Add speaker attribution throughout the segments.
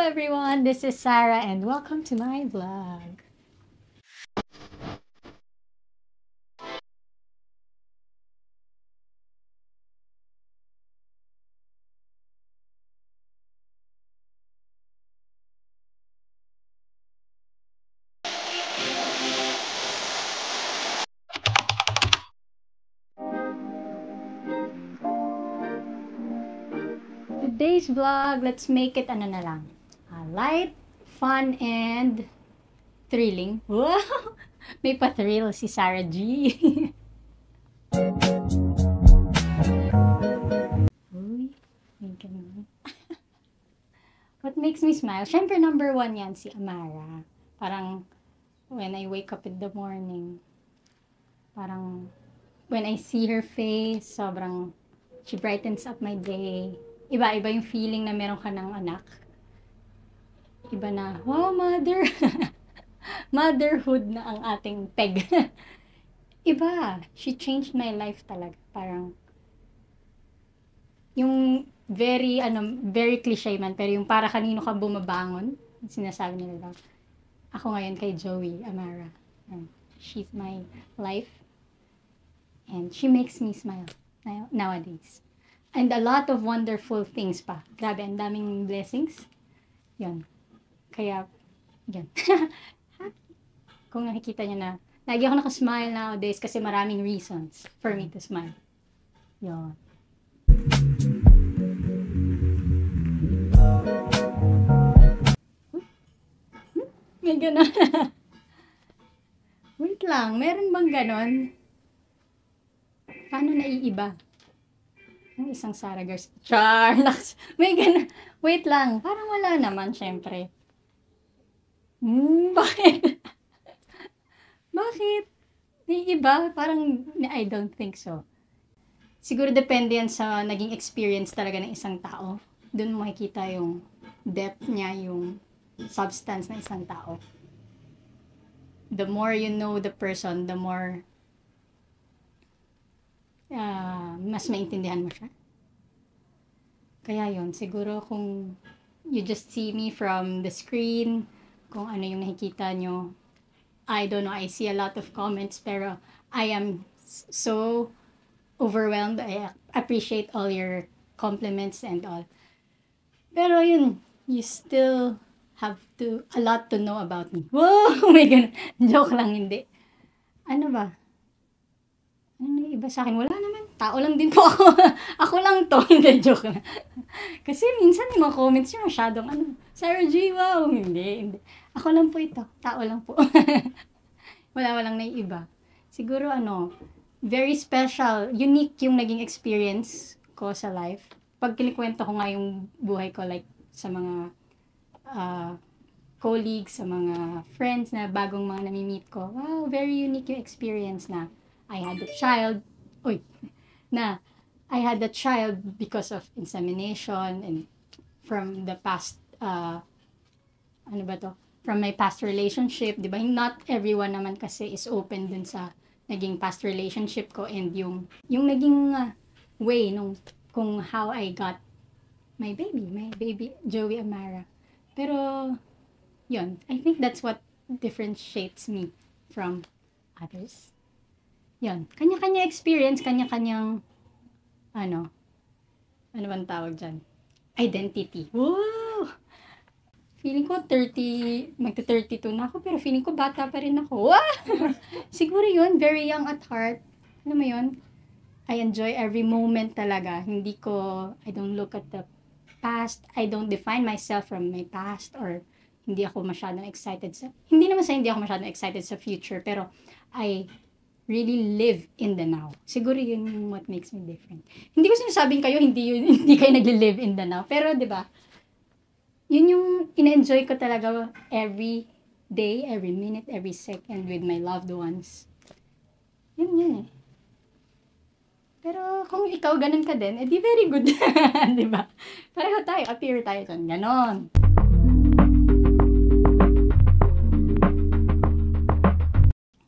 Speaker 1: everyone, this is Sarah and welcome to my vlog. Today's vlog, let's make it ano na lang. Light, fun, and thrilling. Wow! May pa-thrill si Sarah G. Uy, may ganun. What makes me smile? Siyempre, number one yan, si Amara. Parang, when I wake up in the morning, parang, when I see her face, sobrang, she brightens up my day. Iba-iba yung feeling na meron ka ng anak. Iba na, wow, mother! Motherhood na ang ating peg. Iba. She changed my life talaga. Parang, yung very cliche man, pero yung para kanino ka bumabangon, sinasabi nila daw. Ako ngayon kay Joey Amara. She's my life. And she makes me smile nowadays. And a lot of wonderful things pa. Grabe, ang daming blessings. Yun. Kaya, yun. Kung nakikita niyo na, lagi ako nakasmile nowadays kasi maraming reasons for me to smile. Yun. May ganon. Wait lang, meron bang ganon? Paano naiiba? Ang isang Sarah Garcia. Char! May ganon. Wait lang, parang wala naman, syempre. Bakit? Bakit? Naiiba? Parang, I don't think so. Siguro depende yan sa naging experience talaga ng isang tao. Doon mo makikita yung depth niya, yung substance ng isang tao. The more you know the person, the more mas maintindihan mo siya. Kaya yun, siguro kung you just see me from the screen, kung ano yung nakikita nyo, I don't know, I see a lot of comments, pero I am so overwhelmed. I appreciate all your compliments and all. Pero yun, you still have a lot to know about me. Wow! Oh my God. Joke lang, hindi. Ano ba? Ano na iba sa akin? Wala naman. Tao lang din po ako. Ako lang to. Hindi, joke lang. Kasi minsan yung mga comments yung masyadong Sarah G, wow! Hindi. Ako lang po ito. Tao lang po. Walang naiiba. Siguro very special, unique yung naging experience ko sa life. Pag kinikwento ko nga yung buhay ko, like sa mga colleagues, sa mga friends na bagong mga nami-meet ko, wow, very unique yung experience na I had a child, I had a child because of insemination and from the past, from my past relationship, di ba? Not everyone naman kasi is open dun sa naging past relationship ko and yung naging way kung how I got my baby, Joey Amara. Pero, yun, I think that's what differentiates me from others. Yun, kanya-kanya experience, kanya-kanyang, ano bang tawag dyan? Identity. Wow! Feeling ko magta-32 na ako, pero feeling ko bata pa rin ako. Wow! Siguro yun, very young at heart. Alam mo yun? I enjoy every moment talaga. I don't look at the past. I don't define myself from my past or hindi ako masyadong excited hindi ako masyadong excited sa future, pero I really live in the now. Siguro yun yung what makes me different. Hindi ko sinasabing kayo, hindi kayo nagle-live in the now. Pero, di ba, yun yung in-enjoy ko talaga every day, every minute, every second with my loved ones. Yun eh. Pero kung ikaw ganun ka din, edi very good. Di ba? Pareho tayo, appear tayo dyan. Ganon.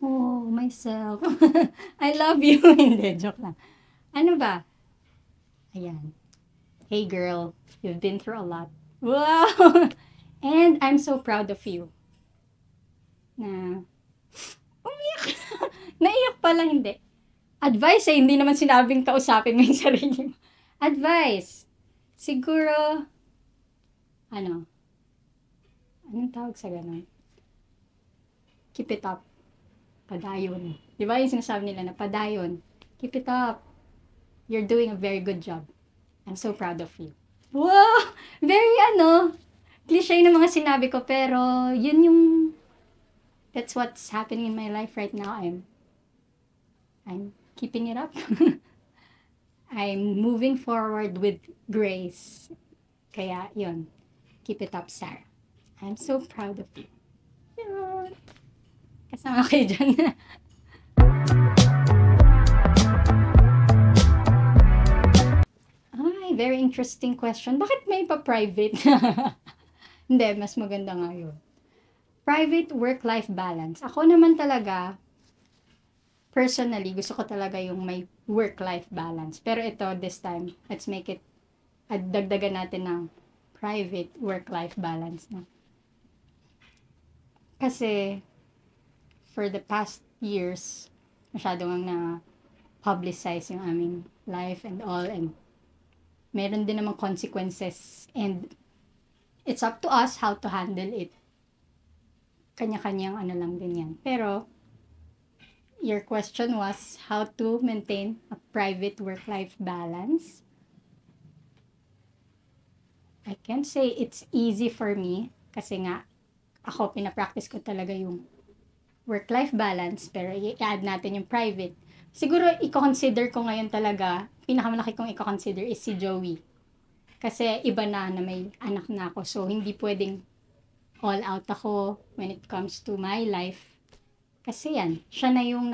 Speaker 1: Oh, myself. I love you. Hindi, joke lang. Ano ba? Ayan. Hey girl, you've been through a lot. Wow! And I'm so proud of you. Na, umiyak. Naiyak pala, hindi. Advice hindi naman sinabing kausapin mo yung sarili mo. Advice. Siguro, anong tawag sa ganun? Keep it up. Padayon. Di ba yung sinasabi nila na padayon? Keep it up. You're doing a very good job. I'm so proud of you. Wow! Very cliche na mga sinabi ko, pero that's what's happening in my life right now. I'm keeping it up. I'm moving forward with grace. Kaya, yun. Keep it up, Sarah. I'm so proud of you. Yun. Kasama kayo dyan. Ay, very interesting question. Bakit may pa-private? Hindi, mas maganda nga yun. Private work-life balance. Ako naman talaga, personally, gusto ko talaga yung may work-life balance. Pero ito, this time, let's make it, dagdagan natin ng private work-life balance na. Kasi, for the past years, masyadong na-publicize yung aming life and all, and meron din namang consequences, and it's up to us how to handle it. Kanya-kanyang lang din yan. Pero, your question was how to maintain a private work-life balance. I can't say it's easy for me kasi nga ako pinapractice ko talaga yung work-life balance, pero i-add natin yung private. Siguro i-consider ko ngayon talaga, pinakamalaki kong i-consider is si Joey. Kasi iba na may anak na ako, so hindi pwedeng all out ako when it comes to my life. Kasi yan, siya na yung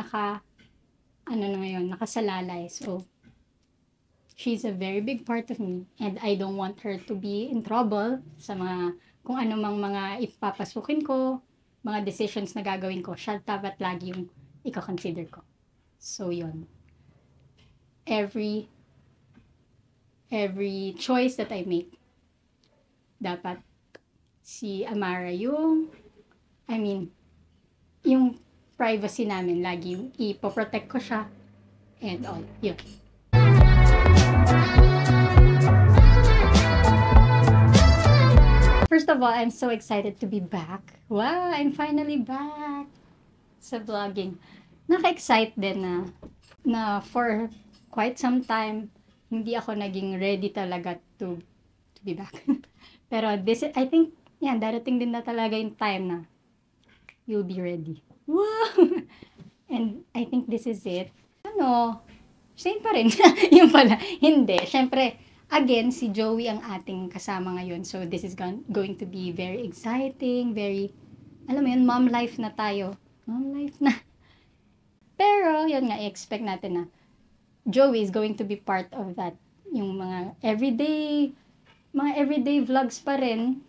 Speaker 1: nakasalalay. So, she's a very big part of me, and I don't want her to be in trouble sa kung anumang mga ipapasukin ko, mga decisions na gagawin ko. Siya dapat lagi yung i-consider ko. So, yun. Every choice that I make, dapat si Amara yung privacy namin, lagi yung ipoprotect ko siya and all. Yun. First of all, I'm so excited to be back. Wow, I'm finally back sa vlogging. Naka-excite din na for quite some time, hindi ako naging ready talaga to be back. Pero I think, darating din na talaga yung time na you'll be ready. Wow! And I think this is it. Same pa rin. Yung pala. Hindi. Siyempre, again, si Joey ang ating kasama ngayon. So, this is going to be very exciting, very, mom life na tayo. Mom life na. Pero, yun nga, i-expect natin na Joey is going to be part of that. Yung mga everyday vlogs pa rin.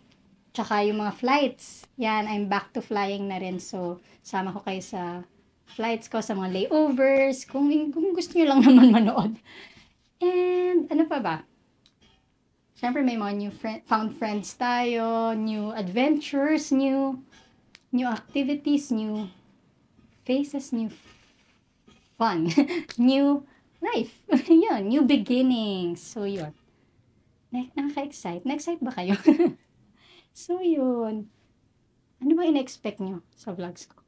Speaker 1: Tsaka yung mga flights. Yan, I'm back to flying na rin. So, sama ko kayo sa flights ko, sa mga layovers. Kung gusto nyo lang naman manood. And, ano pa ba? Siyempre, may mga new found friends tayo, new adventures, new activities, new faces, new fun, new life. Yun, new beginnings. So, yun. Nakaka-excite. Na-excite ba kayo? So, yun. Ano ba in-expect nyo sa vlogs ko?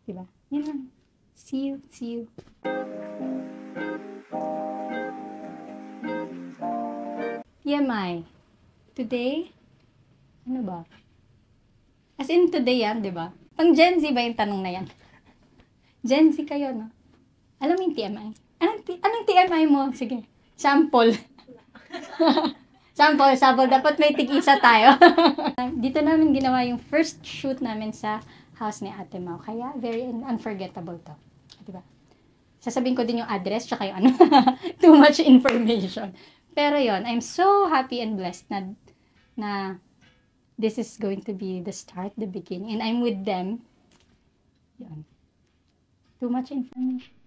Speaker 1: Diba? Yun lang. See you. TMI. Today, ano ba? As in today yan, diba? Pang Gen Z ba yung tanong na yan? Gen Z kayo, no? Alam mo yung TMI? Anong TMI mo? Sige. Sample. Sample. Dapat may tig-isa tayo. Dito namin ginawa yung first shoot namin sa house ni Ate Mau. Kaya, very unforgettable to. Diba? Sasabihin ko din yung address, tsaka yung too much information. Pero yon, I'm so happy and blessed na this is going to be the start, the beginning. And I'm with them. Yun. Too much information.